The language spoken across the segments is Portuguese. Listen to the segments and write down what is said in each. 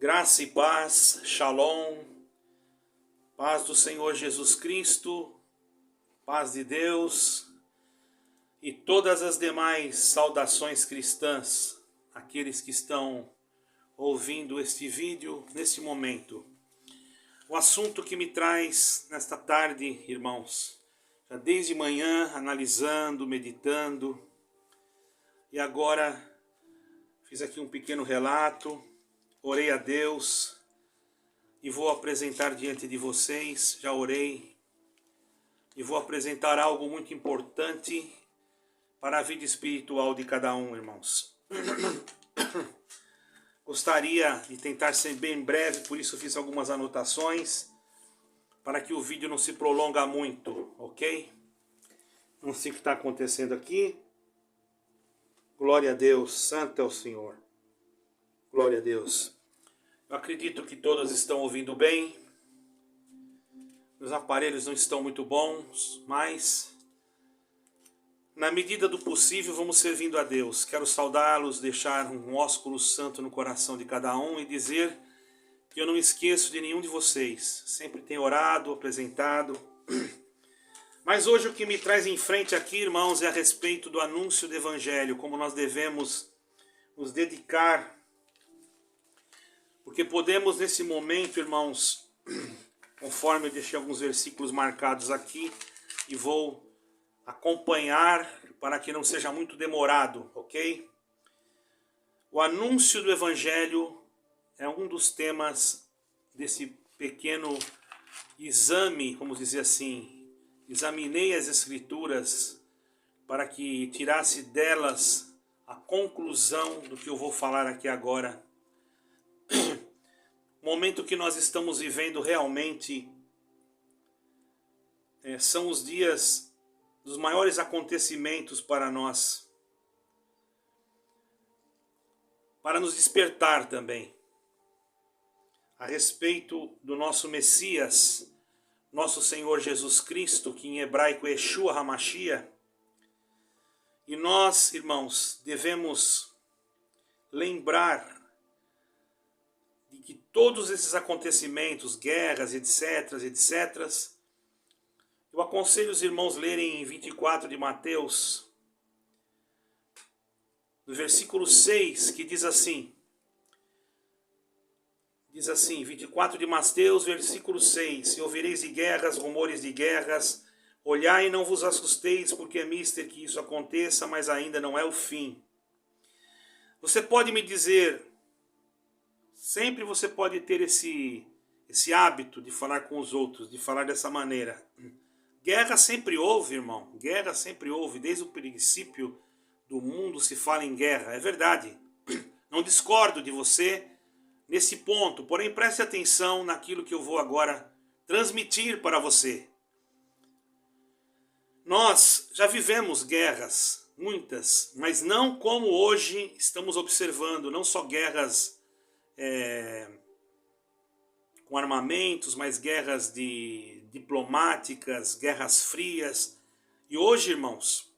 Graça e paz, Shalom, paz do Senhor Jesus Cristo, paz de Deus e todas as demais saudações cristãs, aqueles que estão ouvindo este vídeo neste momento. O assunto que me traz nesta tarde, irmãos, já desde manhã analisando, meditando, e agora fiz aqui um pequeno relato, orei a Deus e vou apresentar diante de vocês, já orei, e vou apresentar algo muito importante para a vida espiritual de cada um, irmãos. Gostaria de tentar ser bem breve, por isso fiz algumas anotações, para que o vídeo não se prolongue muito, ok? Não sei o que está acontecendo aqui. Glória a Deus, santo é o Senhor. Glória a Deus. Eu acredito que todos estão ouvindo bem. Meus aparelhos não estão muito bons, mas na medida do possível vamos servindo a Deus. Quero saudá-los, deixar um ósculo santo no coração de cada um e dizer que eu não esqueço de nenhum de vocês. Sempre tenho orado, apresentado. Mas hoje o que me traz em frente aqui, irmãos, é a respeito do anúncio do Evangelho, como nós devemos nos dedicar. Porque podemos nesse momento, irmãos, conforme eu deixei alguns versículos marcados aqui, e vou acompanhar para que não seja muito demorado, ok? O anúncio do Evangelho é um dos temas desse pequeno exame, vamos dizer assim. Examinei as Escrituras para que tirasse delas a conclusão do que eu vou falar aqui agora. O momento que nós estamos vivendo realmente são os dias dos maiores acontecimentos para nós, para nos despertar também a respeito do nosso Messias, nosso Senhor Jesus Cristo, que em hebraico é Yeshua HaMashiach. E nós, irmãos, devemos lembrar de que todos esses acontecimentos, guerras, etc., eu aconselho os irmãos lerem em 24 de Mateus, no versículo 6, que diz assim, 24 de Mateus, versículo 6, e ouvireis de guerras, rumores de guerras, olhai e não vos assusteis, porque é mister que isso aconteça, mas ainda não é o fim. Você pode me dizer, sempre você pode ter esse hábito de falar com os outros, de falar dessa maneira. Guerra sempre houve, irmão. Guerra sempre houve. Desde o princípio do mundo se fala em guerra. É verdade. Não discordo de você nesse ponto. Porém, preste atenção naquilo que eu vou agora transmitir para você. Nós já vivemos guerras, muitas, mas não como hoje estamos observando. Não só guerras com armamentos, mas guerras diplomáticas, guerras frias. E hoje, irmãos,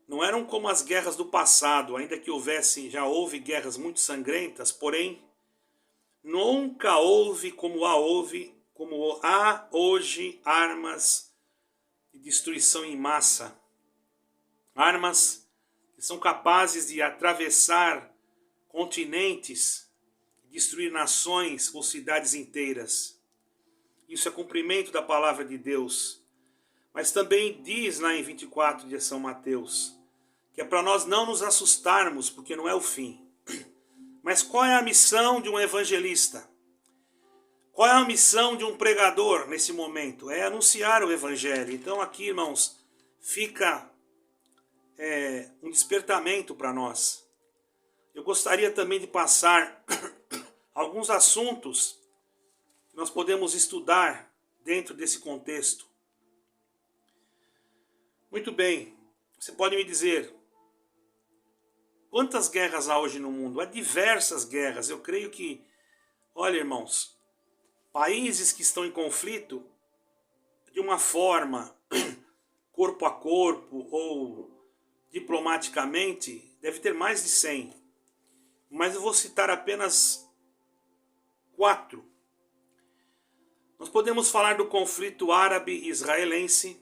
não eram como as guerras do passado, ainda que já houve guerras muito sangrentas, porém, nunca houve como há hoje armas de destruição em massa. Armas que são capazes de atravessar continentes, destruir nações ou cidades inteiras. Isso é cumprimento da palavra de Deus. Mas também diz lá em 24 de São Mateus, que é para nós não nos assustarmos, porque não é o fim. Mas qual é a missão de um evangelista? Qual é a missão de um pregador nesse momento? É anunciar o Evangelho. Então aqui, irmãos, fica um despertamento para nós. Eu gostaria também de passar alguns assuntos que nós podemos estudar dentro desse contexto. Muito bem, você pode me dizer, quantas guerras há hoje no mundo? Há diversas guerras. Eu creio que, olha, irmãos, países que estão em conflito, de uma forma, corpo a corpo ou diplomaticamente, deve ter mais de 100. Mas eu vou citar apenas 4. Nós podemos falar do conflito árabe-israelense,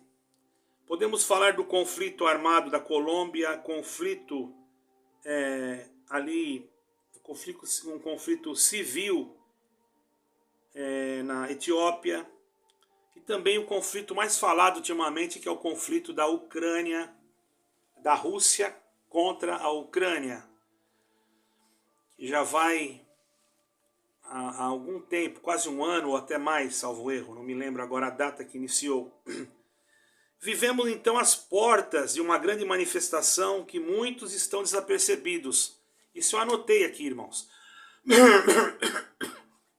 podemos falar do conflito armado da Colômbia, conflito um conflito civil na Etiópia, e também o conflito mais falado ultimamente, que é o conflito da Ucrânia, da Rússia contra a Ucrânia, que já vai há algum tempo, quase um ano ou até mais, salvo erro, não me lembro agora a data que iniciou. Vivemos então às portas de uma grande manifestação que muitos estão desapercebidos. Isso eu anotei aqui, irmãos.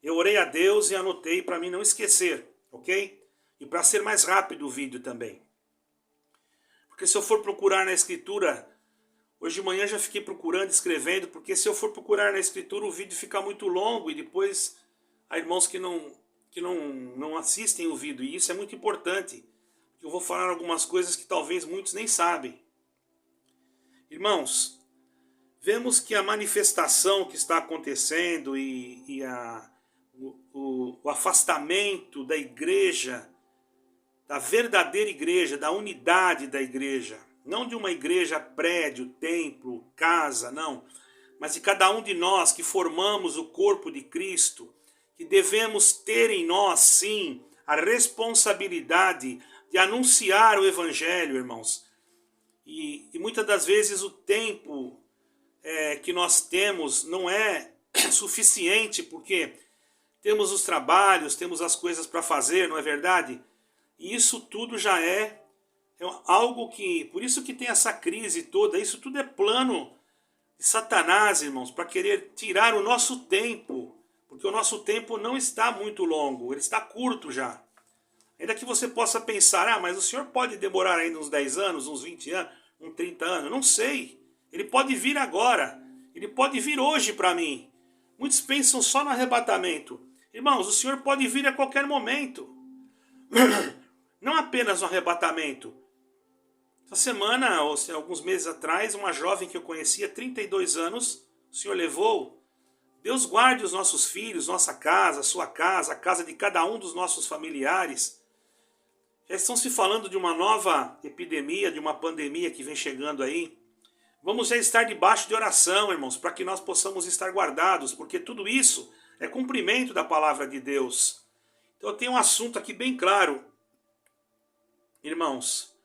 Eu orei a Deus e anotei para mim não esquecer, ok? E para ser mais rápido o vídeo também. Porque se eu for procurar na Escritura, hoje de manhã já fiquei procurando, escrevendo, porque se eu for procurar na Escritura o vídeo fica muito longo e depois há irmãos que não assistem o vídeo. E isso é muito importante. Eu vou falar algumas coisas que talvez muitos nem sabem. Irmãos, vemos que a manifestação que está acontecendo e o afastamento da igreja, da verdadeira igreja, da unidade da igreja, não de uma igreja prédio, templo, casa, não, mas de cada um de nós que formamos o corpo de Cristo, que devemos ter em nós, sim, a responsabilidade de anunciar o evangelho, irmãos. E muitas das vezes o tempo que nós temos não é suficiente, porque temos os trabalhos, temos as coisas para fazer, não é verdade? E isso tudo já é algo que, por isso que tem essa crise toda, isso tudo é plano de Satanás, irmãos, para querer tirar o nosso tempo, porque o nosso tempo não está muito longo, ele está curto já. Ainda que você possa pensar, mas o senhor pode demorar ainda uns 10 anos, uns 20 anos, uns 30 anos, não sei. Ele pode vir agora, ele pode vir hoje para mim. Muitos pensam só no arrebatamento. Irmãos, o senhor pode vir a qualquer momento. Não apenas no arrebatamento. Essa semana, ou alguns meses atrás, uma jovem que eu conhecia, 32 anos, o senhor levou. Deus guarde os nossos filhos, nossa casa, a sua casa, a casa de cada um dos nossos familiares. Já estão se falando de uma nova epidemia, de uma pandemia que vem chegando aí. Vamos já estar debaixo de oração, irmãos, para que nós possamos estar guardados, porque tudo isso é cumprimento da palavra de Deus. Então eu tenho um assunto aqui bem claro. Irmãos,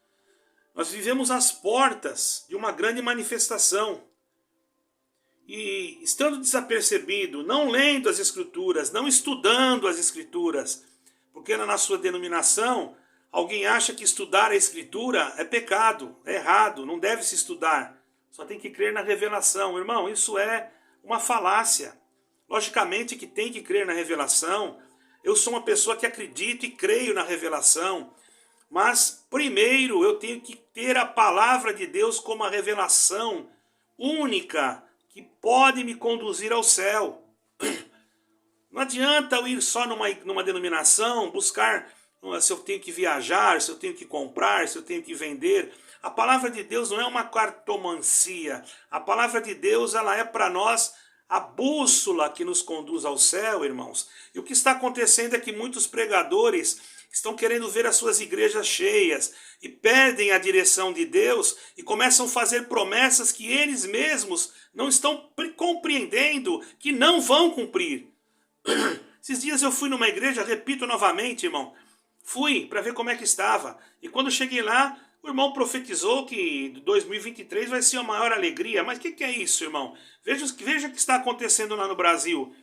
nós vivemos às portas de uma grande manifestação. E estando desapercebido, não lendo as Escrituras, não estudando as Escrituras, porque na sua denominação, alguém acha que estudar a Escritura é pecado, é errado, não deve se estudar. Só tem que crer na revelação. Irmão, isso é uma falácia. Logicamente que tem que crer na revelação. Eu sou uma pessoa que acredito e creio na revelação. Mas primeiro eu tenho que ter a palavra de Deus como a revelação única que pode me conduzir ao céu. Não adianta eu ir só numa denominação, buscar se eu tenho que viajar, se eu tenho que comprar, se eu tenho que vender. A palavra de Deus não é uma cartomancia. A palavra de Deus, ela é para nós a bússola que nos conduz ao céu, irmãos. E o que está acontecendo é que muitos pregadores estão querendo ver as suas igrejas cheias e perdem a direção de Deus e começam a fazer promessas que eles mesmos não estão compreendendo, que não vão cumprir. Esses dias eu fui numa igreja, repito novamente, irmão, fui para ver como é que estava. E quando cheguei lá, o irmão profetizou que 2023 vai ser a maior alegria. Mas o que é isso, irmão? Veja o que está acontecendo lá no Brasil.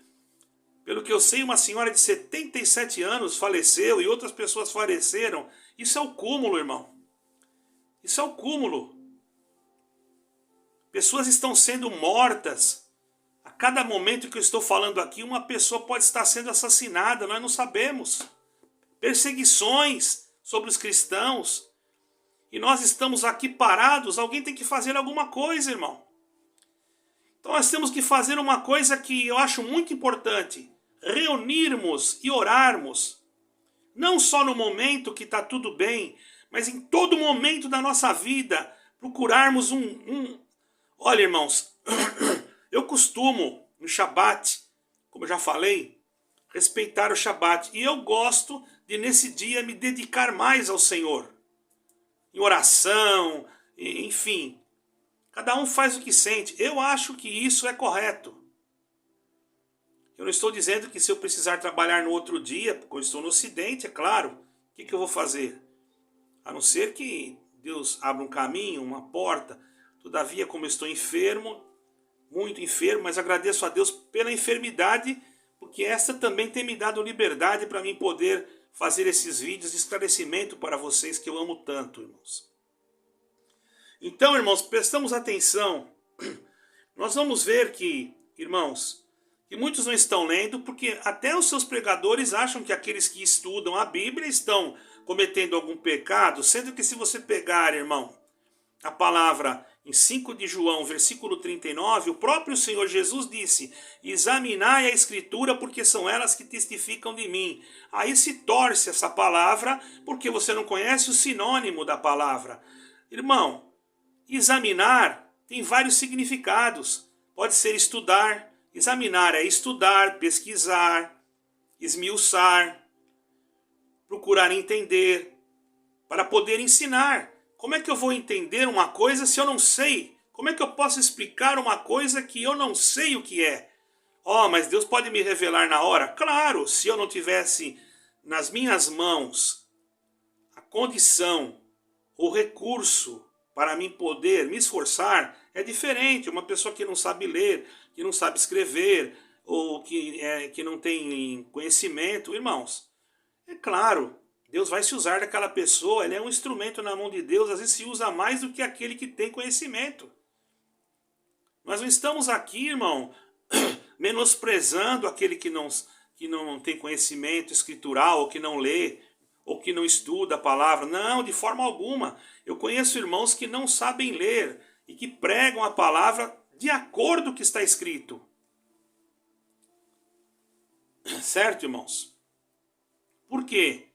Pelo que eu sei, uma senhora de 77 anos faleceu e outras pessoas faleceram. Isso é o cúmulo, irmão. Isso é o cúmulo. Pessoas estão sendo mortas. A cada momento que eu estou falando aqui, uma pessoa pode estar sendo assassinada. Nós não sabemos. Perseguições sobre os cristãos. E nós estamos aqui parados. Alguém tem que fazer alguma coisa, irmão. Então nós temos que fazer uma coisa que eu acho muito importante. Reunirmos e orarmos. Não só no momento que está tudo bem, mas em todo momento da nossa vida. Procurarmos Olha, irmãos, eu costumo, no Shabat, como eu já falei, respeitar o Shabat. E eu gosto de, nesse dia, me dedicar mais ao Senhor. Em oração, enfim. Cada um faz o que sente. Eu acho que isso é correto. Eu não estou dizendo que se eu precisar trabalhar no outro dia, porque eu estou no Ocidente, é claro, o que eu vou fazer? A não ser que Deus abra um caminho, uma porta. Todavia, como eu estou enfermo, muito enfermo, mas agradeço a Deus pela enfermidade, porque essa também tem me dado liberdade para mim poder fazer esses vídeos de esclarecimento para vocês que eu amo tanto, irmãos. Então, irmãos, prestamos atenção. Nós vamos ver que, irmãos, que muitos não estão lendo, porque até os seus pregadores acham que aqueles que estudam a Bíblia estão cometendo algum pecado, sendo que se você pegar, irmão, a palavra em 5 de João, versículo 39, o próprio Senhor Jesus disse: examinai a Escritura, porque são elas que testificam de mim. Aí se torce essa palavra, porque você não conhece o sinônimo da palavra. Irmão, examinar tem vários significados. Pode ser estudar. Examinar é estudar, pesquisar, esmiuçar, procurar entender, para poder ensinar. Como é que eu vou entender uma coisa se eu não sei? Como é que eu posso explicar uma coisa que eu não sei o que é? Mas Deus pode me revelar na hora? Claro, se eu não tivesse nas minhas mãos a condição, o recurso para mim poder me esforçar, é diferente. Uma pessoa que não sabe ler, que não sabe escrever, ou que não tem conhecimento, irmãos, é claro, Deus vai se usar daquela pessoa, ele é um instrumento na mão de Deus, às vezes se usa mais do que aquele que tem conhecimento. Nós não estamos aqui, irmão, menosprezando aquele que não tem conhecimento escritural, ou que não lê, ou que não estuda a palavra. Não, de forma alguma. Eu conheço irmãos que não sabem ler e que pregam a palavra de acordo com o que está escrito. Certo, irmãos? Por quê?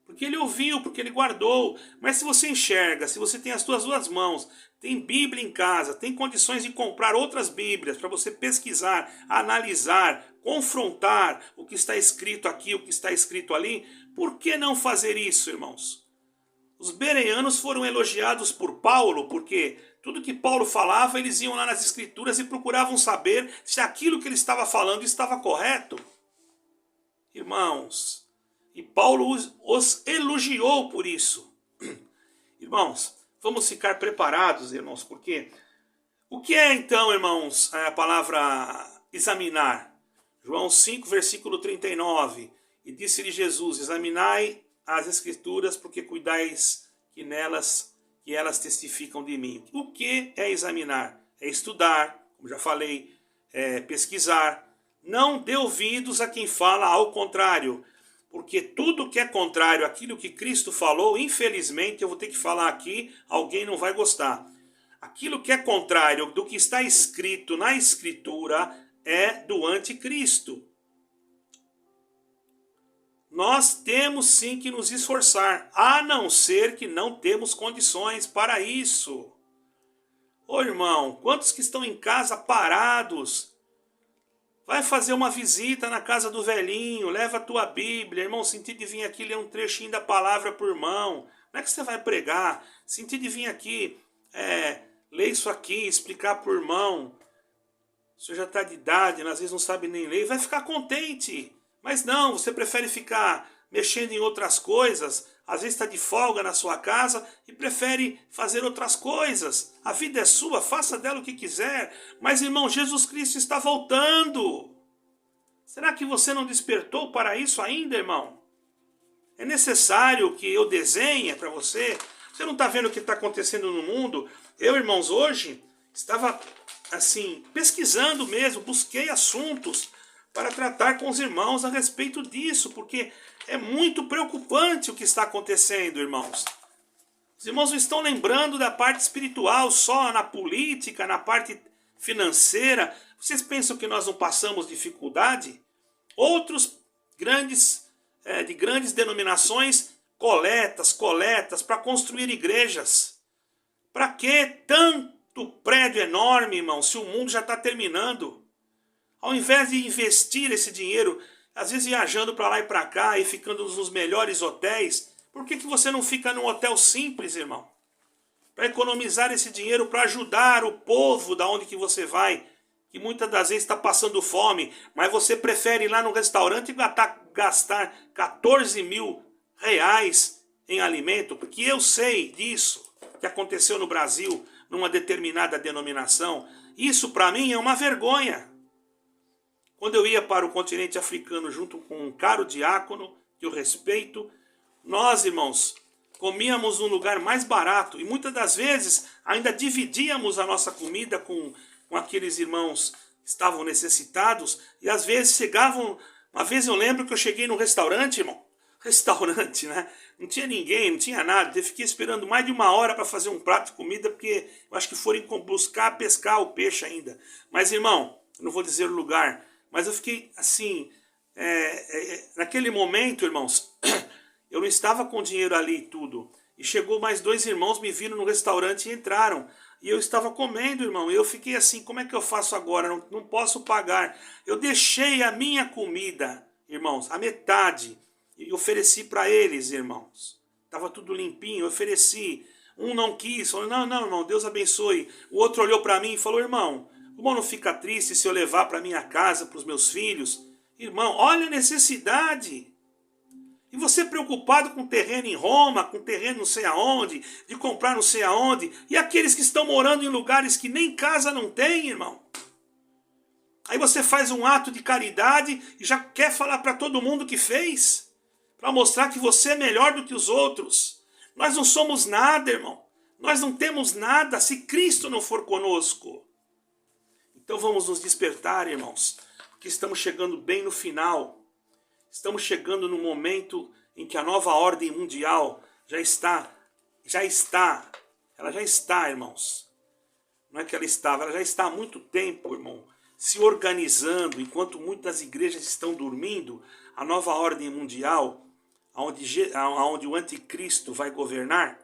Porque ele ouviu, porque ele guardou. Mas se você enxerga, se você tem as suas duas mãos, tem Bíblia em casa, tem condições de comprar outras Bíblias para você pesquisar, analisar, confrontar o que está escrito aqui, o que está escrito ali, por que não fazer isso, irmãos? Os bereanos foram elogiados por Paulo, porque tudo que Paulo falava, eles iam lá nas Escrituras e procuravam saber se aquilo que ele estava falando estava correto. Irmãos, e Paulo os elogiou por isso. Irmãos, vamos ficar preparados, irmãos, porque o que é então, irmãos, a palavra examinar? João 5, versículo 39. E disse-lhe Jesus: examinai as Escrituras, porque cuidais que elas testificam de mim. O que é examinar? É estudar, como já falei, é pesquisar. Não dê ouvidos a quem fala ao contrário, porque tudo que é contrário àquilo que Cristo falou, infelizmente, eu vou ter que falar aqui, alguém não vai gostar. Aquilo que é contrário do que está escrito na Escritura é do anticristo. Nós temos sim que nos esforçar, a não ser que não temos condições para isso. Ô irmão, quantos que estão em casa parados? Vai fazer uma visita na casa do velhinho, leva a tua Bíblia. Irmão, senti de vir aqui ler um trechinho da palavra por irmão. Não é que você vai pregar. Senti de vir aqui, ler isso aqui, explicar por irmão. O senhor já está de idade, às vezes não sabe nem ler. Vai ficar contente. Mas não, você prefere ficar mexendo em outras coisas. Às vezes está de folga na sua casa e prefere fazer outras coisas. A vida é sua, faça dela o que quiser. Mas, irmão, Jesus Cristo está voltando. Será que você não despertou para isso ainda, irmão? É necessário que eu desenhe para você? Você não está vendo o que está acontecendo no mundo? Eu, irmãos, hoje estava assim, pesquisando mesmo, busquei assuntos para tratar com os irmãos a respeito disso, porque é muito preocupante o que está acontecendo, irmãos. Os irmãos não estão lembrando da parte espiritual, só na política, na parte financeira. Vocês pensam que nós não passamos dificuldade? Outros de grandes denominações, coletas para construir igrejas. Para que tanto prédio enorme, irmão, se o mundo já está terminando? Ao invés de investir esse dinheiro às vezes viajando para lá e para cá e ficando nos melhores hotéis, por que você não fica num hotel simples, irmão? Para economizar esse dinheiro, para ajudar o povo da onde que você vai, que muitas das vezes está passando fome, mas você prefere ir lá no restaurante e gastar 14 mil reais em alimento, porque eu sei disso, que aconteceu no Brasil, numa determinada denominação. Isso para mim é uma vergonha. Quando eu ia para o continente africano junto com um caro diácono, que eu respeito, nós, irmãos, comíamos num lugar mais barato e muitas das vezes ainda dividíamos a nossa comida com aqueles irmãos que estavam necessitados, e às vezes chegavam. Uma vez eu lembro que eu cheguei num restaurante, irmão, restaurante, né? Não tinha ninguém, não tinha nada. Eu fiquei esperando mais de 1 hora para fazer um prato de comida, porque eu acho que foram buscar pescar o peixe ainda. Mas, irmão, eu não vou dizer o lugar, mas eu fiquei assim, naquele momento, irmãos, eu não estava com dinheiro ali e tudo. E chegou mais 2 irmãos, me viram no restaurante e entraram. E eu estava comendo, irmão. E eu fiquei assim, como é que eu faço agora? Não posso pagar. Eu deixei a minha comida, irmãos, a metade. E ofereci para eles, irmãos. Estava tudo limpinho, eu ofereci. Um não quis, falou, não, irmão, Deus abençoe. O outro olhou para mim e falou, irmão, como não fica triste se eu levar para minha casa, para os meus filhos? Irmão, olha a necessidade. E você preocupado com terreno em Roma, com terreno não sei aonde, de comprar não sei aonde, e aqueles que estão morando em lugares que nem casa não tem, irmão. Aí você faz um ato de caridade e já quer falar para todo mundo que fez, para mostrar que você é melhor do que os outros. Nós não somos nada, irmão. Nós não temos nada se Cristo não for conosco. Então vamos nos despertar, irmãos, porque estamos chegando bem no final. Estamos chegando no momento em que a nova ordem mundial ela já está, irmãos. Não é que ela estava, ela já está há muito tempo, irmão, se organizando, enquanto muitas igrejas estão dormindo. A nova ordem mundial, onde o anticristo vai governar,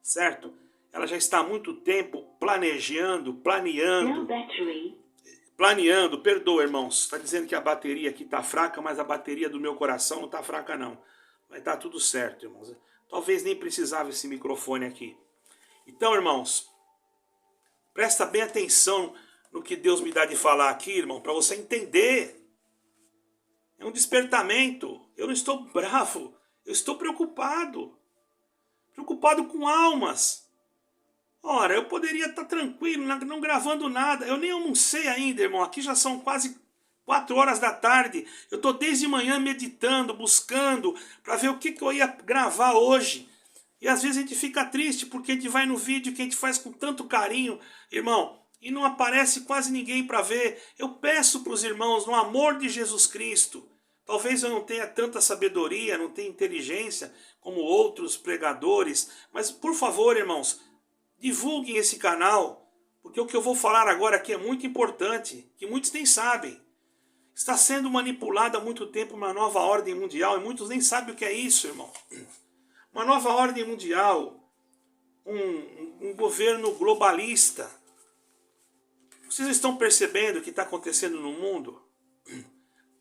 certo? Ela já está há muito tempo planeando, perdoa, irmãos, está dizendo que a bateria aqui está fraca, mas a bateria do meu coração não está fraca não. Vai estar tudo certo, irmãos. Talvez nem precisava esse microfone aqui. Então, irmãos, presta bem atenção no que Deus me dá de falar aqui, irmão, para você entender. É um despertamento. Eu não estou bravo, eu estou preocupado. Preocupado com almas. Ora, eu poderia estar tranquilo, não gravando nada. Eu nem almocei ainda, irmão. Aqui já são quase 4 horas da tarde. Eu estou desde manhã meditando, buscando, para ver o que eu ia gravar hoje. E às vezes a gente fica triste, porque a gente vai no vídeo que a gente faz com tanto carinho, irmão, e não aparece quase ninguém para ver. Eu peço para os irmãos, no amor de Jesus Cristo, talvez eu não tenha tanta sabedoria, não tenha inteligência como outros pregadores, mas por favor, irmãos, divulguem esse canal, porque o que eu vou falar agora aqui é muito importante, que muitos nem sabem. Está sendo manipulada há muito tempo uma nova ordem mundial, e muitos nem sabem o que é isso, irmão. Uma nova ordem mundial, um governo globalista. Vocês estão percebendo o que está acontecendo no mundo?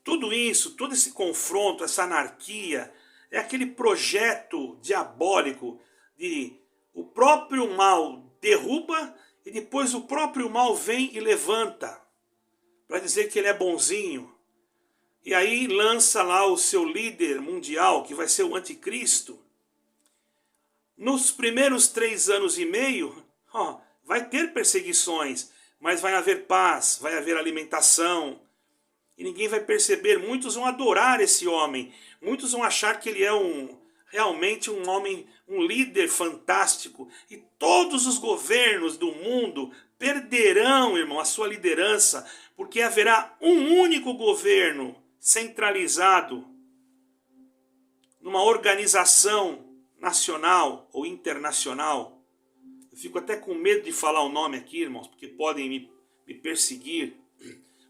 Tudo isso, todo esse confronto, essa anarquia, é aquele projeto diabólico de o próprio mal derruba e depois o próprio mal vem e levanta para dizer que ele é bonzinho. E aí lança lá o seu líder mundial, que vai ser o anticristo. Nos primeiros 3 anos e meio, vai ter perseguições, mas vai haver paz, vai haver alimentação. E ninguém vai perceber, muitos vão adorar esse homem, muitos vão achar que ele é realmente um homem, um líder fantástico. E todos os governos do mundo perderão, irmão, a sua liderança, porque haverá um único governo centralizado numa organização nacional ou internacional. Eu fico até com medo de falar o nome aqui, irmãos, porque podem me perseguir.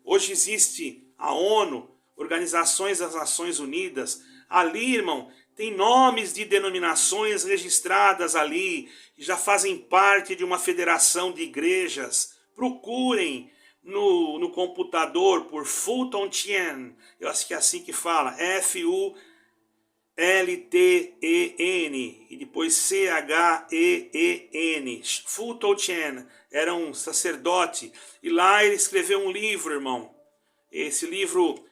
Hoje existe a ONU, Organizações das Nações Unidas. Ali, irmão, tem nomes de denominações registradas ali, que já fazem parte de uma federação de igrejas. Procurem, no computador por Fulton Sheen, eu acho que é assim que fala, Fulten, e depois Cheen, Fulton Sheen, era um sacerdote, e lá ele escreveu um livro, irmão. Esse livro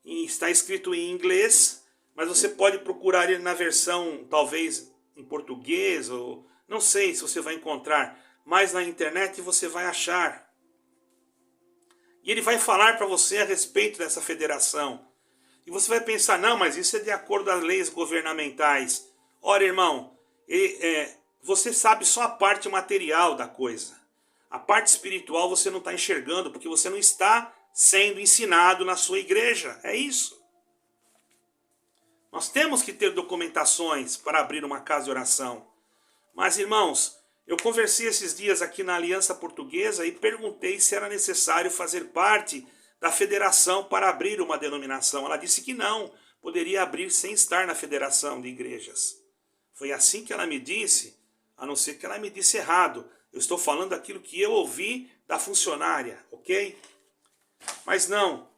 está escrito em inglês, mas você pode procurar ele na versão, talvez em português, ou não sei se você vai encontrar, mas na internet você vai achar. E ele vai falar para você a respeito dessa federação. E você vai pensar, não, mas isso é de acordo às leis governamentais. Ora, irmão, você sabe só a parte material da coisa. A parte espiritual você não está enxergando, porque você não está sendo ensinado na sua igreja. É isso. Nós temos que ter documentações para abrir uma casa de oração. Mas, irmãos, eu conversei esses dias aqui na Aliança Portuguesa e perguntei se era necessário fazer parte da federação para abrir uma denominação. Ela disse que não, poderia abrir sem estar na federação de igrejas. Foi assim que ela me disse, a não ser que ela me disse errado. Eu estou falando aquilo que eu ouvi da funcionária, ok? Mas não,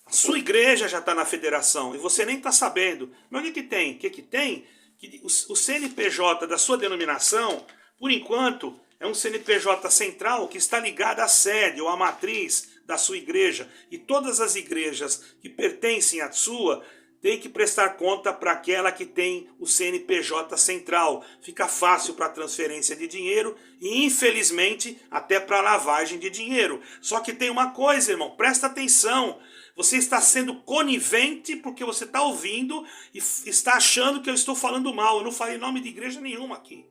a sua igreja já está na federação e você nem está sabendo. Mas o que tem? O que tem? Que o CNPJ da sua denominação, por enquanto, é um CNPJ central que está ligado à sede ou à matriz da sua igreja. E todas as igrejas que pertencem à sua têm que prestar conta para aquela que tem o CNPJ central. Fica fácil para transferência de dinheiro e, infelizmente, até para lavagem de dinheiro. Só que tem uma coisa, irmão, presta atenção. Você está sendo conivente porque você está ouvindo e está achando que eu estou falando mal. Eu não falei nome de igreja nenhuma aqui.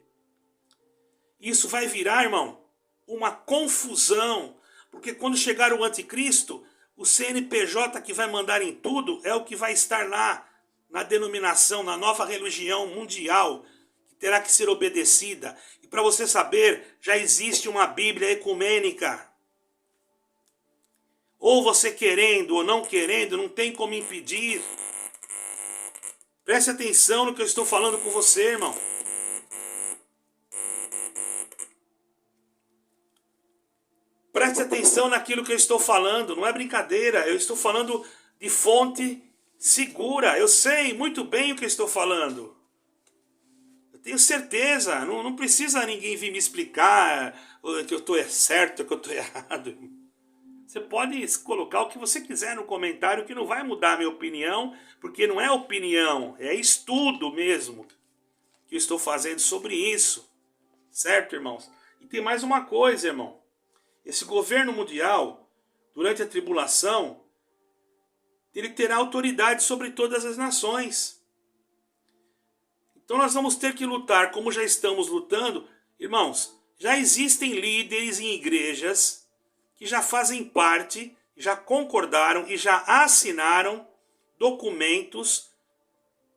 Isso vai virar, irmão, uma confusão. Porque quando chegar o anticristo, o CNPJ que vai mandar em tudo é o que vai estar lá na denominação, na nova religião mundial, que terá que ser obedecida. E para você saber, já existe uma Bíblia ecumênica. Ou você querendo ou não querendo, não tem como impedir. Preste atenção no que eu estou falando com você, irmão. Preste atenção naquilo que eu estou falando, não é brincadeira, eu estou falando de fonte segura, eu sei muito bem o que eu estou falando. Eu tenho certeza, não precisa ninguém vir me explicar que eu estou certo, que eu estou errado. Você pode colocar o que você quiser no comentário, que não vai mudar a minha opinião, porque não é opinião, é estudo mesmo que eu estou fazendo sobre isso. Certo, irmãos? E tem mais uma coisa, irmão. Esse governo mundial, durante a tribulação, ele terá autoridade sobre todas as nações. Então nós vamos ter que lutar, como já estamos lutando. Irmãos, já existem líderes em igrejas que já fazem parte, já concordaram e já assinaram documentos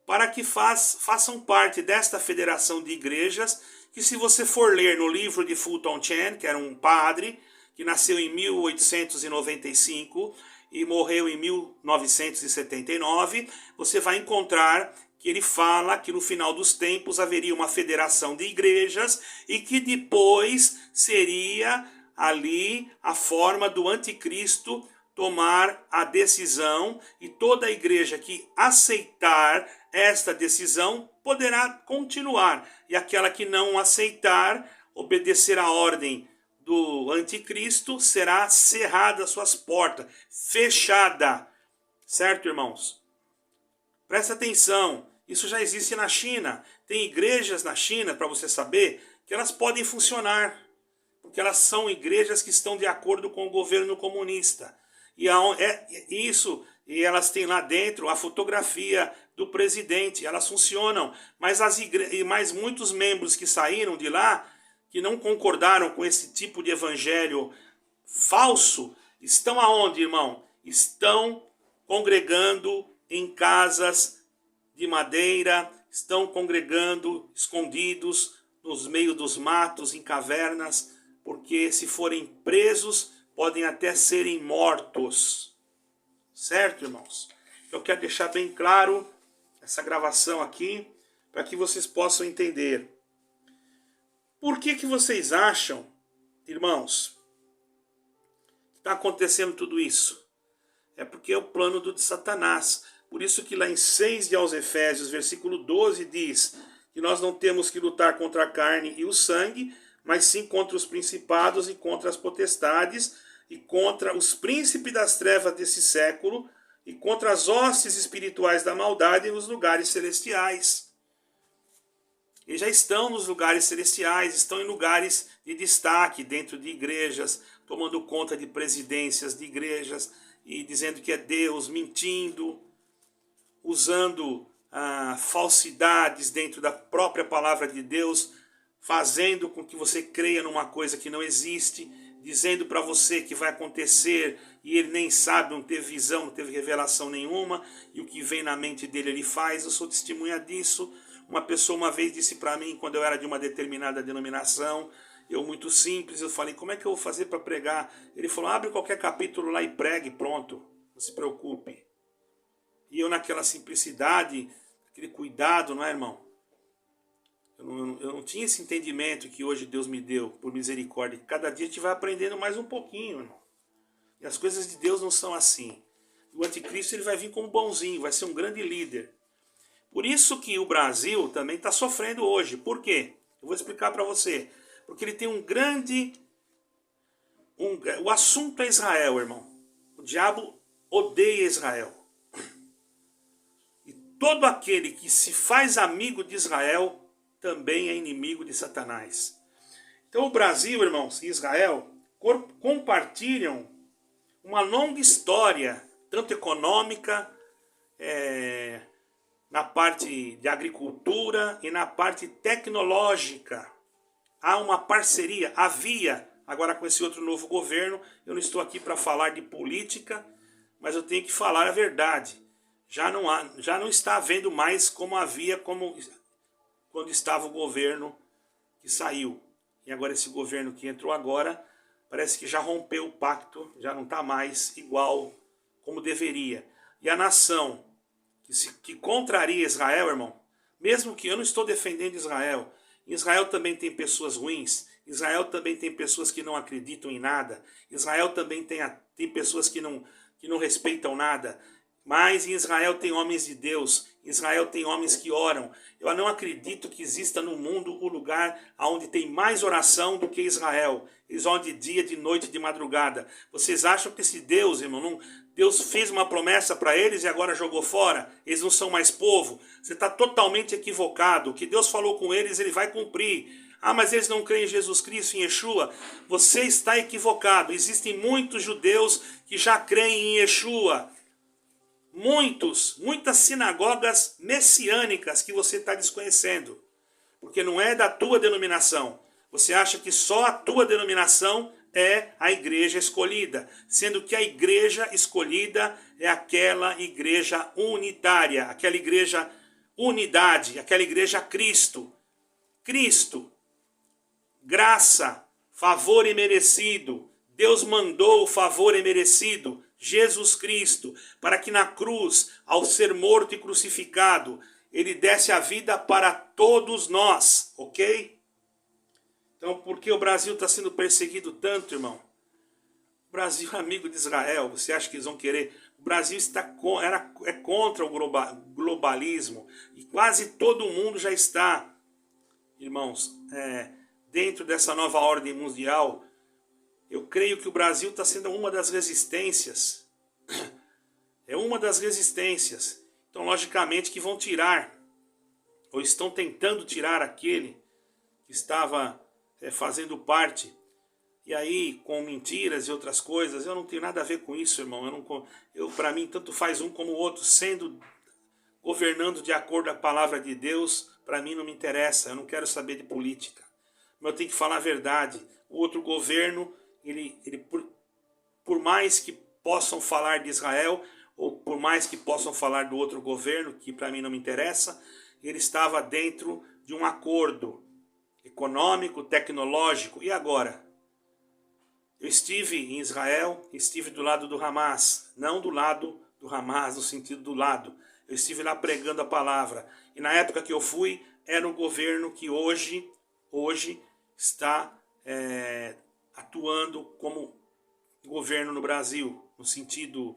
para que façam parte desta federação de igrejas, que se você for ler no livro de Fulton Sheen, que era um padre, que nasceu em 1895 e morreu em 1979, você vai encontrar que ele fala que no final dos tempos haveria uma federação de igrejas e que depois seria ali a forma do anticristo tomar a decisão, e toda a igreja que aceitar esta decisão poderá continuar, e aquela que não aceitar, obedecer a ordem do anticristo, será cerrada suas portas, fechada. Certo, irmãos? Presta atenção, isso já existe na China. Tem igrejas na China, para você saber, que elas podem funcionar, porque elas são igrejas que estão de acordo com o governo comunista. E elas têm lá dentro a fotografia do presidente, elas funcionam. Mas muitos membros que saíram de lá, que não concordaram com esse tipo de evangelho falso, estão aonde, irmão? Estão congregando em casas de madeira, estão congregando escondidos nos meios dos matos, em cavernas, porque se forem presos, podem até serem mortos. Certo, irmãos? Eu quero deixar bem claro essa gravação aqui, para que vocês possam entender. Por que vocês acham, irmãos, está acontecendo tudo isso? É porque é o plano de Satanás. Por isso que lá em 6 de aos Efésios, versículo 12, diz que nós não temos que lutar contra a carne e o sangue, mas sim contra os principados e contra as potestades e contra os príncipes das trevas desse século e contra as hostes espirituais da maldade nos lugares celestiais. E já estão nos lugares celestiais, estão em lugares de destaque dentro de igrejas, tomando conta de presidências de igrejas e dizendo que é Deus, mentindo, usando falsidades dentro da própria palavra de Deus, fazendo com que você creia numa coisa que não existe, dizendo para você que vai acontecer e ele nem sabe, não teve visão, não teve revelação nenhuma, e o que vem na mente dele ele faz. Eu sou testemunha disso. Uma pessoa uma vez disse para mim, quando eu era de uma determinada denominação, eu muito simples, eu falei, como é que eu vou fazer para pregar? Ele falou, abre qualquer capítulo lá e pregue, pronto, não se preocupe. E eu naquela simplicidade, aquele cuidado, não é, irmão? Eu não tinha esse entendimento que hoje Deus me deu, por misericórdia. Cada dia a gente vai aprendendo mais um pouquinho, irmão. E as coisas de Deus não são assim. O anticristo ele vai vir como bonzinho, vai ser um grande líder. Por isso que o Brasil também está sofrendo hoje. Por quê? Eu vou explicar para você. Porque ele tem um grande... O assunto é Israel, irmão. O diabo odeia Israel. E todo aquele que se faz amigo de Israel também é inimigo de Satanás. Então o Brasil, irmãos, e Israel compartilham uma longa história, tanto econômica, na parte de agricultura e na parte tecnológica. Há uma parceria, havia, agora com esse outro novo governo, eu não estou aqui para falar de política, mas eu tenho que falar a verdade. Já não está havendo mais como havia quando estava o governo que saiu. E agora esse governo que entrou agora, parece que já rompeu o pacto, já não está mais igual como deveria. E a nação que contraria Israel, irmão, mesmo que eu não estou defendendo Israel, Israel também tem pessoas ruins, Israel também tem pessoas que não acreditam em nada, Israel também tem pessoas que não respeitam nada, mas em Israel tem homens de Deus, Israel tem homens que oram. Eu não acredito que exista no mundo o lugar onde tem mais oração do que Israel. Eles oram de dia, de noite, de madrugada. Vocês acham que esse Deus, irmão, Deus fez uma promessa para eles e agora jogou fora? Eles não são mais povo? Você está totalmente equivocado. O que Deus falou com eles, ele vai cumprir. Ah, mas eles não creem em Jesus Cristo, em Yeshua. Você está equivocado. Existem muitos judeus que já creem em Yeshua. Muitas sinagogas messiânicas que você está desconhecendo. Porque não é da tua denominação. Você acha que só a tua denominação é a igreja escolhida. Sendo que a igreja escolhida é aquela igreja unitária. Aquela igreja unidade. Aquela igreja Cristo. Cristo. Graça. Favor imerecido. Deus mandou o favor imerecido. Jesus Cristo, para que na cruz, ao ser morto e crucificado, ele desse a vida para todos nós, ok? Então, por que o Brasil está sendo perseguido tanto, irmão? O Brasil é amigo de Israel, você acha que eles vão querer? O Brasil é contra o globalismo, e quase todo mundo já está, irmãos, dentro dessa nova ordem mundial. Eu creio que o Brasil está sendo uma das resistências. É uma das resistências. Então, logicamente, que vão tirar, ou estão tentando tirar aquele que estava fazendo parte. E aí, com mentiras e outras coisas, eu não tenho nada a ver com isso, irmão. Para mim, tanto faz um como o outro. Governando de acordo com a palavra de Deus, para mim não me interessa. Eu não quero saber de política. Mas eu tenho que falar a verdade. O outro governo... Ele por mais que possam falar de Israel, ou por mais que possam falar do outro governo, que para mim não me interessa, ele estava dentro de um acordo econômico, tecnológico. E agora? Eu estive em Israel, estive do lado do Hamas, não do lado do Hamas, no sentido do lado. Eu estive lá pregando a palavra. E na época que eu fui, era um governo que hoje está... atuando como governo no Brasil, no sentido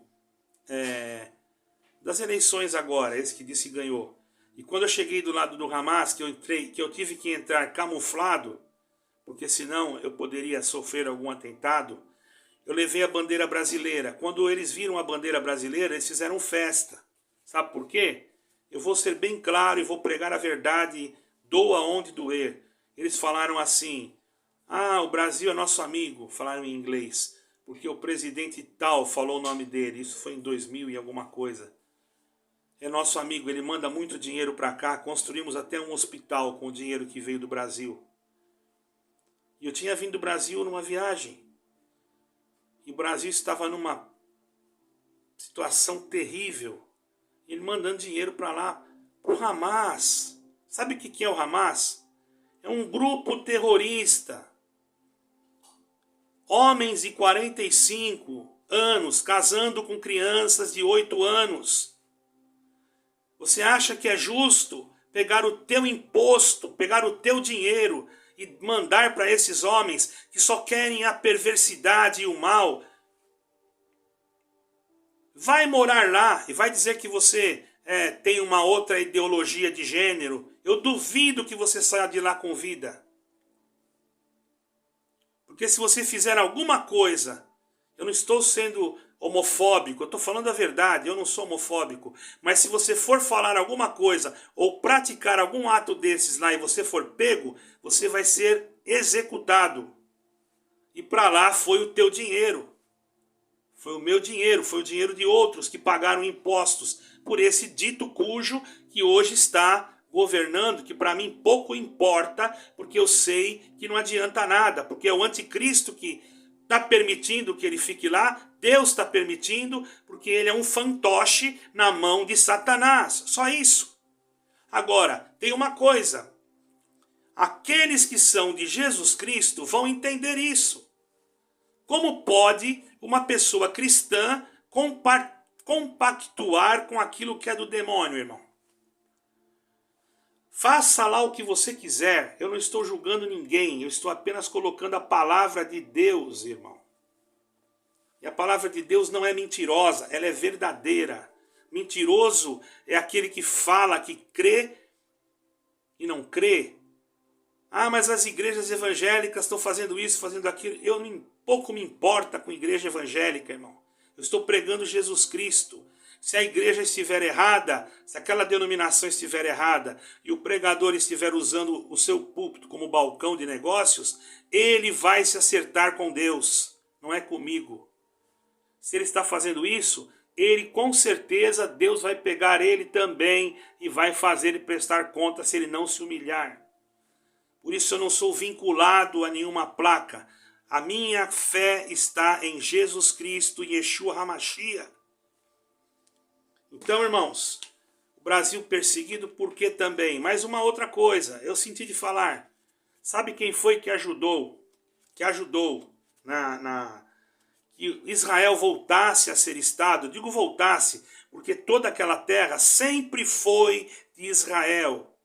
das eleições agora, esse que disse que ganhou. E quando eu cheguei do lado do Hamas, que eu tive que entrar camuflado, porque senão eu poderia sofrer algum atentado, eu levei a bandeira brasileira. Quando eles viram a bandeira brasileira, eles fizeram festa. Sabe por quê? Eu vou ser bem claro e vou pregar a verdade, doa onde doer. Eles falaram assim: ah, o Brasil é nosso amigo, falaram em inglês, porque o presidente tal falou o nome dele, isso foi em 2000 e alguma coisa. É nosso amigo, ele manda muito dinheiro para cá, construímos até um hospital com o dinheiro que veio do Brasil. E eu tinha vindo do Brasil numa viagem. E o Brasil estava numa situação terrível. Ele mandando dinheiro para lá, para o Hamas. Sabe o que é o Hamas? É um grupo terrorista. Homens de 45 anos casando com crianças de 8 anos. Você acha que é justo pegar o teu imposto, pegar o teu dinheiro e mandar para esses homens que só querem a perversidade e o mal? Vai morar lá e vai dizer que você tem uma outra ideologia de gênero. Eu duvido que você saia de lá com vida. Porque se você fizer alguma coisa, eu não estou sendo homofóbico, eu estou falando a verdade, eu não sou homofóbico. Mas se você for falar alguma coisa ou praticar algum ato desses lá e você for pego, você vai ser executado. E para lá foi o teu dinheiro. Foi o meu dinheiro, foi o dinheiro de outros que pagaram impostos por esse dito cujo que hoje está governando, que para mim pouco importa, porque eu sei que não adianta nada, porque é o anticristo que está permitindo que ele fique lá, Deus está permitindo, porque ele é um fantoche na mão de Satanás, só isso. Agora, tem uma coisa, aqueles que são de Jesus Cristo vão entender isso. Como pode uma pessoa cristã compactuar com aquilo que é do demônio, irmão? Faça lá o que você quiser. Eu não estou julgando ninguém. Eu estou apenas colocando a palavra de Deus, irmão. E a palavra de Deus não é mentirosa. Ela é verdadeira. Mentiroso é aquele que fala, que crê e não crê. Ah, mas as igrejas evangélicas estão fazendo isso, fazendo aquilo. Pouco me importa com igreja evangélica, irmão. Eu estou pregando Jesus Cristo. Se a igreja estiver errada, se aquela denominação estiver errada e o pregador estiver usando o seu púlpito como balcão de negócios, ele vai se acertar com Deus, não é comigo. Se ele está fazendo isso, ele com certeza, Deus vai pegar ele também e vai fazer ele prestar conta se ele não se humilhar. Por isso eu não sou vinculado a nenhuma placa. A minha fé está em Jesus Cristo e Yeshua HaMashiach. Então, irmãos, o Brasil perseguido por quê também? Mais uma outra coisa, eu senti de falar. Sabe quem foi que ajudou? Que Israel voltasse a ser Estado? Digo voltasse, porque toda aquela terra sempre foi de Israel.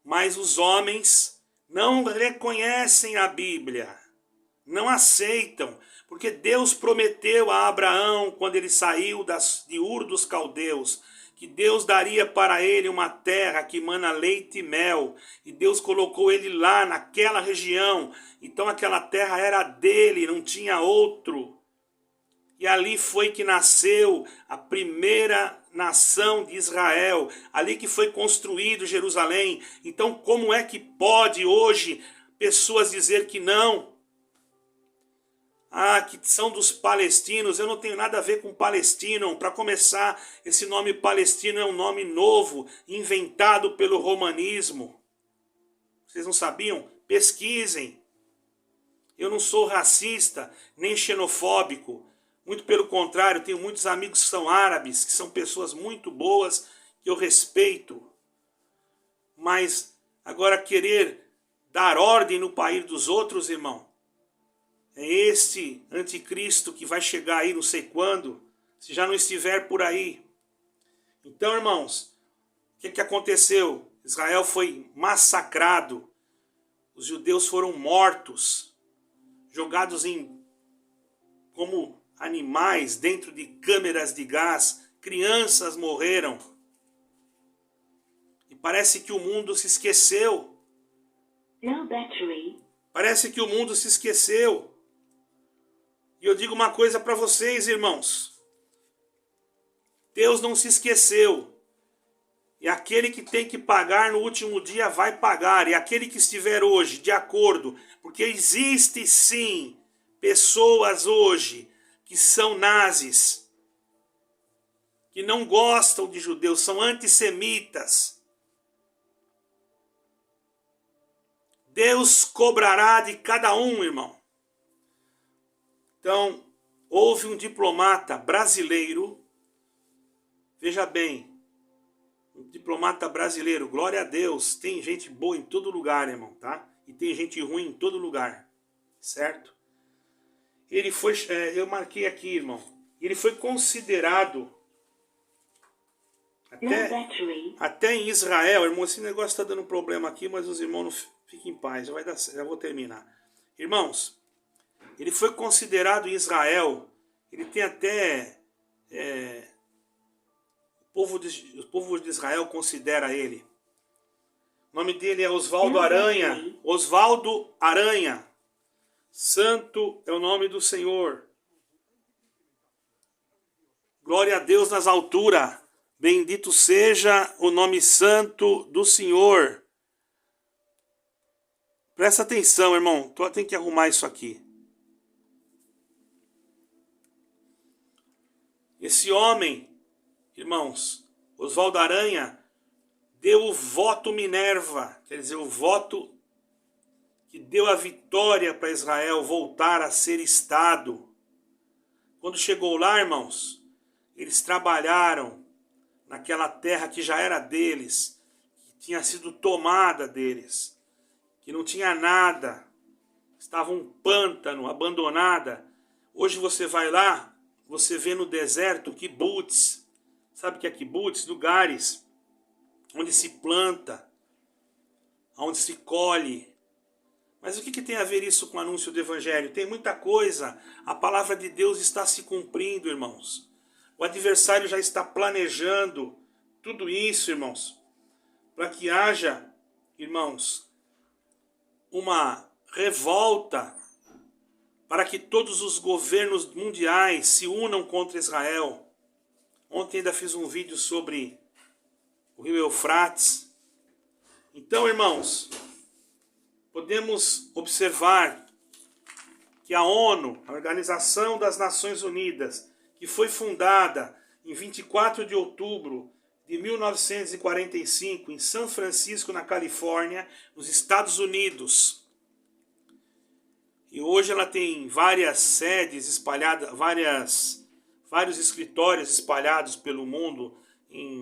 Mas os homens não reconhecem a Bíblia, não aceitam, porque Deus prometeu a Abraão, quando ele saiu de Ur dos Caldeus, que Deus daria para ele uma terra que mana leite e mel, e Deus colocou ele lá naquela região, então aquela terra era dele, não tinha outro. E ali foi que nasceu a primeira nação de Israel, ali que foi construído Jerusalém. Então como é que pode hoje pessoas dizer que não? Ah, que são dos palestinos. Eu não tenho nada a ver com palestino. Para começar, esse nome palestino é um nome novo, inventado pelo romanismo. Vocês não sabiam? Pesquisem. Eu não sou racista, nem xenofóbico. Muito pelo contrário, tenho muitos amigos que são árabes, que são pessoas muito boas, que eu respeito. Mas agora querer dar ordem no país dos outros, irmão, é este anticristo que vai chegar aí não sei quando, se já não estiver por aí. Então, irmãos, o que aconteceu? Israel foi massacrado, os judeus foram mortos, jogados em como animais dentro de câmeras de gás, crianças morreram. E parece que o mundo se esqueceu. No battery. Parece que o mundo se esqueceu. E eu digo uma coisa para vocês, irmãos. Deus não se esqueceu. E aquele que tem que pagar no último dia vai pagar. E aquele que estiver hoje de acordo, porque existe sim pessoas hoje que são nazis, que não gostam de judeus, são antissemitas. Deus cobrará de cada um, irmão. Então, houve um diplomata brasileiro, veja bem, um diplomata brasileiro, glória a Deus, tem gente boa em todo lugar, irmão, tá? E tem gente ruim em todo lugar, certo? Ele foi, eu marquei aqui, irmão, ele foi considerado, até em Israel, irmão, esse negócio está dando problema aqui, mas os irmãos não fiquem em paz, já vou terminar. Irmãos, ele foi considerado em Israel, ele tem até... o povo de Israel considera ele. O nome dele é Oswaldo Aranha. Oswaldo Aranha. Santo é o nome do Senhor. Glória a Deus nas alturas. Bendito seja o nome santo do Senhor. Presta atenção, irmão. Tem que arrumar isso aqui. Esse homem, irmãos, Oswaldo Aranha, deu o voto Minerva, quer dizer, o voto que deu a vitória para Israel voltar a ser Estado. Quando chegou lá, irmãos, eles trabalharam naquela terra que já era deles, que tinha sido tomada deles, que não tinha nada, estava um pântano, abandonada. Hoje você vai lá, você vê no deserto kibbutz. Sabe o que é kibbutz? Lugares onde se planta, onde se colhe. Mas o que tem a ver isso com o anúncio do Evangelho? Tem muita coisa. A palavra de Deus está se cumprindo, irmãos. O adversário já está planejando tudo isso, irmãos, para que haja, irmãos, uma revolta, para que todos os governos mundiais se unam contra Israel. Ontem ainda fiz um vídeo sobre o rio Eufrates. Então, irmãos, podemos observar que a ONU, a Organização das Nações Unidas, que foi fundada em 24 de outubro de 1945 em São Francisco, na Califórnia, nos Estados Unidos. E hoje ela tem várias sedes espalhadas, vários escritórios espalhados pelo mundo,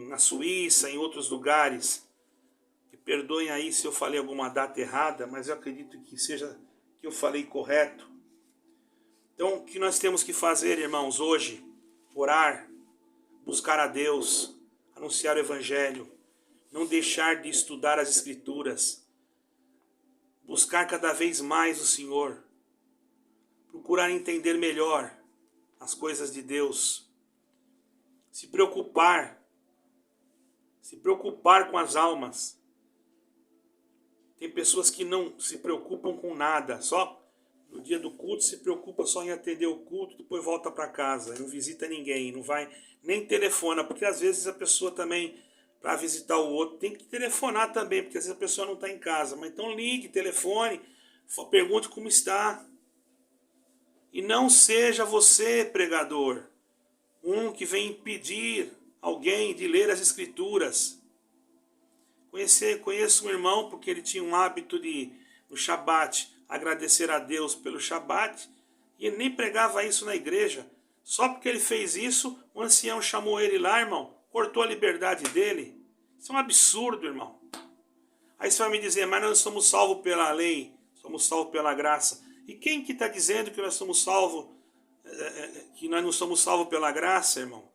na Suíça, em outros lugares. Me perdoem aí se eu falei alguma data errada, mas eu acredito que seja que eu falei correto. Então, o que nós temos que fazer, irmãos, hoje? Orar, buscar a Deus, anunciar o Evangelho, não deixar de estudar as Escrituras, buscar cada vez mais o Senhor, procurar entender melhor as coisas de Deus, se preocupar com as almas. Tem pessoas que não se preocupam com nada, só no dia do culto se preocupa só em atender o culto, depois volta para casa, não visita ninguém, não vai, nem telefona, porque às vezes a pessoa também, para visitar o outro, tem que telefonar também, porque às vezes a pessoa não está em casa. Mas então ligue, telefone, pergunte como está. E não seja você, pregador, um que vem impedir alguém de ler as Escrituras. Conheço um irmão porque ele tinha um hábito de, no Shabat, agradecer a Deus pelo Shabat, e ele nem pregava isso na igreja. Só porque ele fez isso, o ancião chamou ele lá, irmão, cortou a liberdade dele. Isso é um absurdo, irmão. Aí você vai me dizer, mas nós somos salvos pela lei, somos salvos pela graça. E quem que está dizendo que nós somos salvos, que nós não somos salvos pela graça, irmão?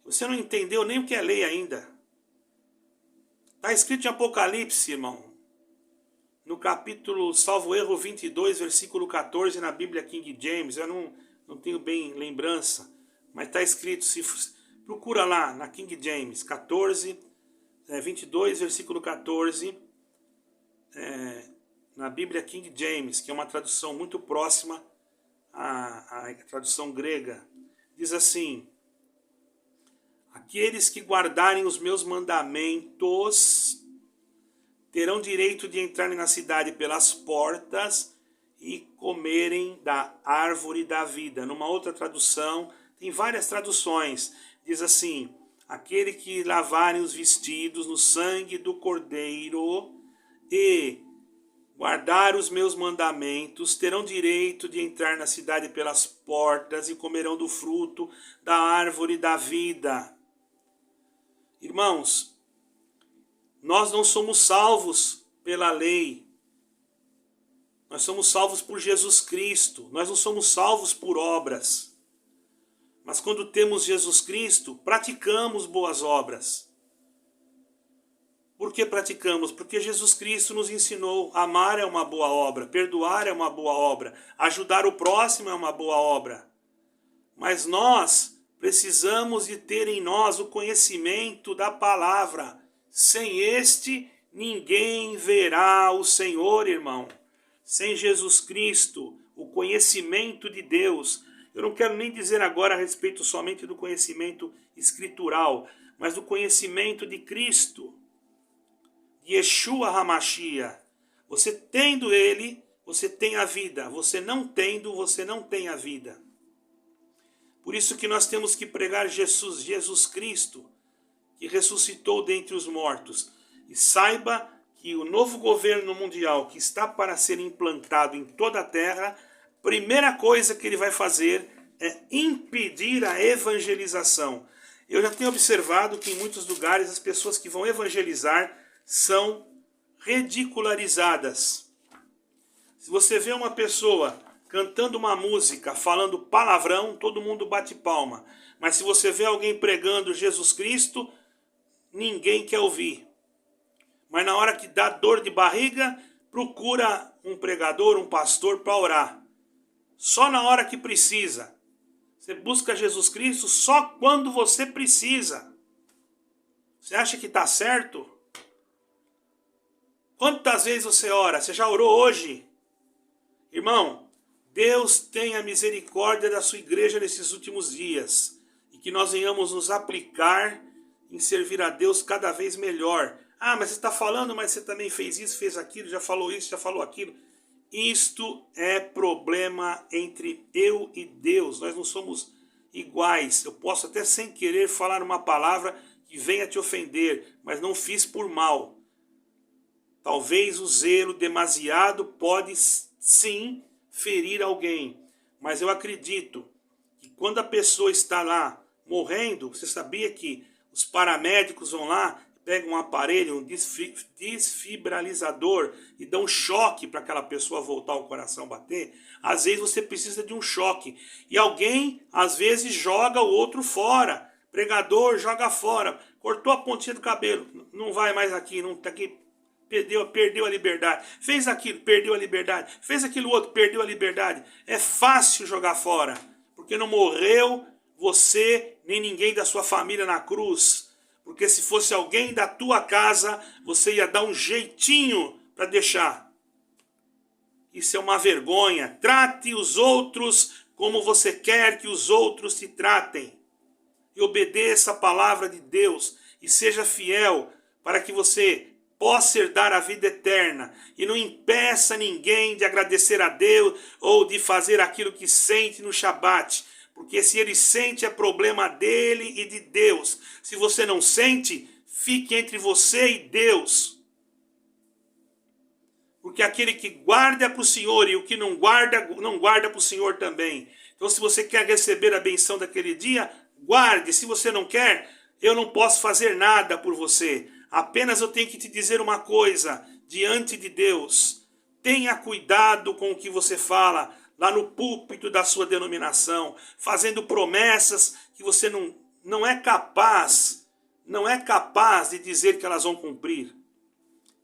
Você não entendeu nem o que é lei ainda. Está escrito em Apocalipse, irmão, no capítulo, salvo erro, 22, versículo 14, na Bíblia King James. Eu não não tenho bem lembrança, mas está escrito, se procura lá na King James 22, versículo 14, na Bíblia King James, que é uma tradução muito próxima à tradução grega, diz assim: aqueles que guardarem os meus mandamentos terão direito de entrarem na cidade pelas portas e comerem da árvore da vida. Numa outra tradução, tem várias traduções, diz assim: aquele que lavarem os vestidos no sangue do Cordeiro e guardar os meus mandamentos terão direito de entrar na cidade pelas portas e comerão do fruto da árvore da vida. Irmãos, nós não somos salvos pela lei. Nós somos salvos por Jesus Cristo. Nós não somos salvos por obras. Mas quando temos Jesus Cristo, praticamos boas obras. Por que praticamos? Porque Jesus Cristo nos ensinou: amar é uma boa obra, perdoar é uma boa obra, ajudar o próximo é uma boa obra. Mas nós precisamos de ter em nós o conhecimento da palavra. Sem este, ninguém verá o Senhor, irmão. Sem Jesus Cristo, o conhecimento de Deus. Eu não quero nem dizer agora a respeito somente do conhecimento escritural, mas do conhecimento de Cristo, de Yeshua HaMashiach. Você tendo ele, você tem a vida. Você não tendo, você não tem a vida. Por isso que nós temos que pregar Jesus Cristo, que ressuscitou dentre os mortos. E saiba que o novo governo mundial que está para ser implantado em toda a terra, primeira coisa que ele vai fazer é impedir a evangelização. Eu já tenho observado que em muitos lugares as pessoas que vão evangelizar são ridicularizadas. Se você vê uma pessoa cantando uma música, falando palavrão, todo mundo bate palma. Mas se você vê alguém pregando Jesus Cristo, ninguém quer ouvir. Mas na hora que dá dor de barriga, procura um pregador, um pastor para orar. Só na hora que precisa. Você busca Jesus Cristo só quando você precisa. Você acha que está certo? Quantas vezes você ora? Você já orou hoje? Irmão, Deus tenha misericórdia da sua igreja nesses últimos dias. E que nós venhamos nos aplicar em servir a Deus cada vez melhor. Ah, mas você está falando, mas você também fez isso, fez aquilo, já falou isso, já falou aquilo. Isto é problema entre eu e Deus. Nós não somos iguais. Eu posso até sem querer falar uma palavra que venha te ofender, mas não fiz por mal. Talvez o zelo demasiado pode sim ferir alguém. Mas eu acredito que quando a pessoa está lá morrendo, você sabia que os paramédicos vão lá, pegam um aparelho, um desfibralizador e dão um choque para aquela pessoa voltar o coração bater? Às vezes você precisa de um choque. E alguém, às vezes, joga o outro fora. Pregador joga fora. Cortou a pontinha do cabelo. Não vai mais aqui, não tá aqui. Perdeu a liberdade. Fez aquilo, perdeu a liberdade. Fez aquilo outro, perdeu a liberdade. É fácil jogar fora. Porque não morreu você nem ninguém da sua família na cruz. Porque se fosse alguém da tua casa, você ia dar um jeitinho para deixar. Isso é uma vergonha. Trate os outros como você quer que os outros te tratem. E obedeça a palavra de Deus. E seja fiel para que você possa herdar a vida eterna. E não impeça ninguém de agradecer a Deus ou de fazer aquilo que sente no Shabat. Porque se ele sente, é problema dele e de Deus. Se você não sente, fique entre você e Deus. Porque aquele que guarda para o Senhor e o que não guarda para o Senhor também. Então, se você quer receber a benção daquele dia, guarde. Se você não quer, eu não posso fazer nada por você. Apenas eu tenho que te dizer uma coisa diante de Deus. Tenha cuidado com o que você fala lá no púlpito da sua denominação, fazendo promessas que você não é capaz de dizer que elas vão cumprir.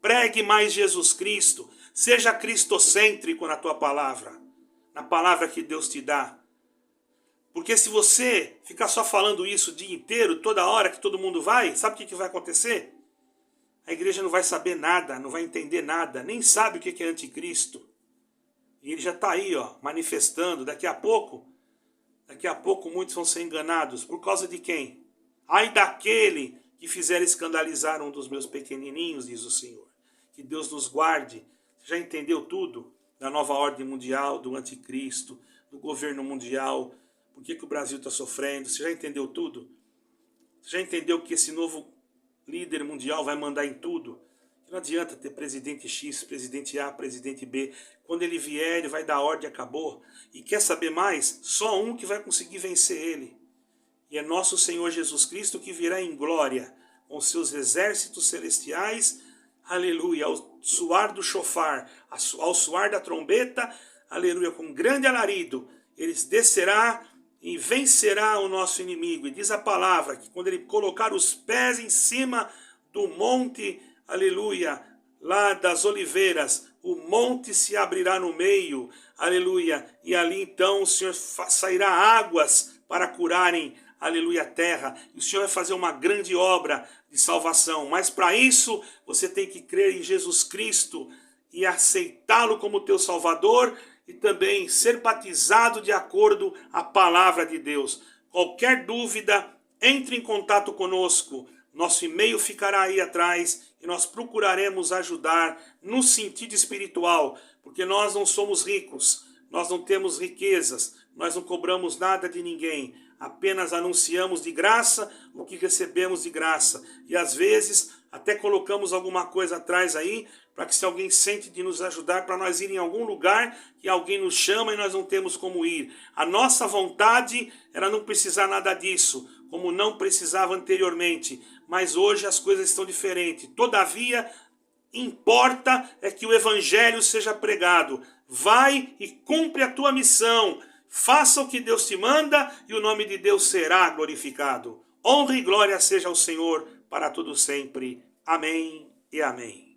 Pregue mais Jesus Cristo, seja cristocêntrico na tua palavra, na palavra que Deus te dá. Porque se você ficar só falando isso o dia inteiro, toda hora que todo mundo vai, sabe o que vai acontecer? A igreja não vai saber nada, não vai entender nada, nem sabe o que é anticristo. E ele já está aí, manifestando. Daqui a pouco muitos vão ser enganados. Por causa de quem? Ai daquele que fizer escandalizar um dos meus pequenininhos, diz o Senhor. Que Deus nos guarde. Você já entendeu tudo? Da nova ordem mundial, do anticristo, do governo mundial. Por que o Brasil está sofrendo? Você já entendeu tudo? Você já entendeu que esse novo líder mundial vai mandar em tudo? Não adianta ter presidente X, presidente A, presidente B. Quando ele vier, ele vai dar ordem, acabou. E quer saber mais? Só um que vai conseguir vencer ele. E é nosso Senhor Jesus Cristo que virá em glória com seus exércitos celestiais, aleluia, ao soar do chofar, ao soar da trombeta, aleluia, com grande alarido, ele descerá e vencerá o nosso inimigo. E diz a palavra que quando ele colocar os pés em cima do monte, aleluia, lá das oliveiras, o monte se abrirá no meio, aleluia, e ali então o Senhor sairá águas para curarem, aleluia, a terra, e o Senhor vai fazer uma grande obra de salvação, mas para isso você tem que crer em Jesus Cristo e aceitá-lo como teu Salvador e também ser batizado de acordo à palavra de Deus. Qualquer dúvida, entre em contato conosco, nosso e-mail ficará aí atrás e nós procuraremos ajudar no sentido espiritual, porque nós não somos ricos, nós não temos riquezas, nós não cobramos nada de ninguém, apenas anunciamos de graça o que recebemos de graça. E às vezes até colocamos alguma coisa atrás aí, para que se alguém sente de nos ajudar, para nós ir em algum lugar que alguém nos chama e nós não temos como ir. A nossa vontade era não precisar nada disso, como não precisava anteriormente. Mas hoje as coisas estão diferentes. Todavia, importa é que o evangelho seja pregado. Vai e cumpre a tua missão. Faça o que Deus te manda e o nome de Deus será glorificado. Honra e glória seja ao Senhor para todo sempre. Amém e amém.